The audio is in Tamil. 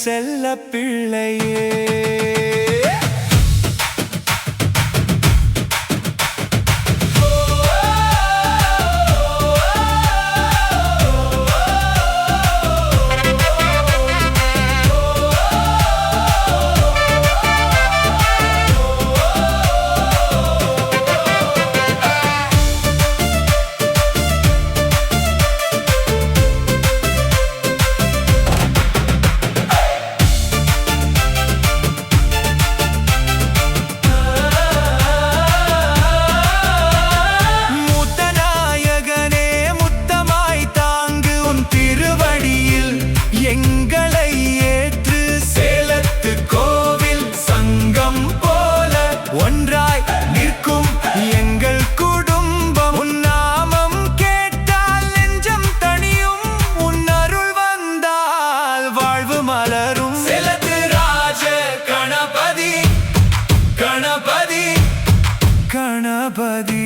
செல்ல பிள்ளையே. எங்களை ஏற்று சேலத்து கோவில் சங்கம் போல ஒன்றாய் நிற்கும் எங்கள் குடும்பம். உன் நாமம் கேட்டால் நெஞ்சம் தணியும், உன் அருள் வந்தால் வாழ்வு மலரும். சேலத்து ராஜ கணபதி கணபதி கணபதி.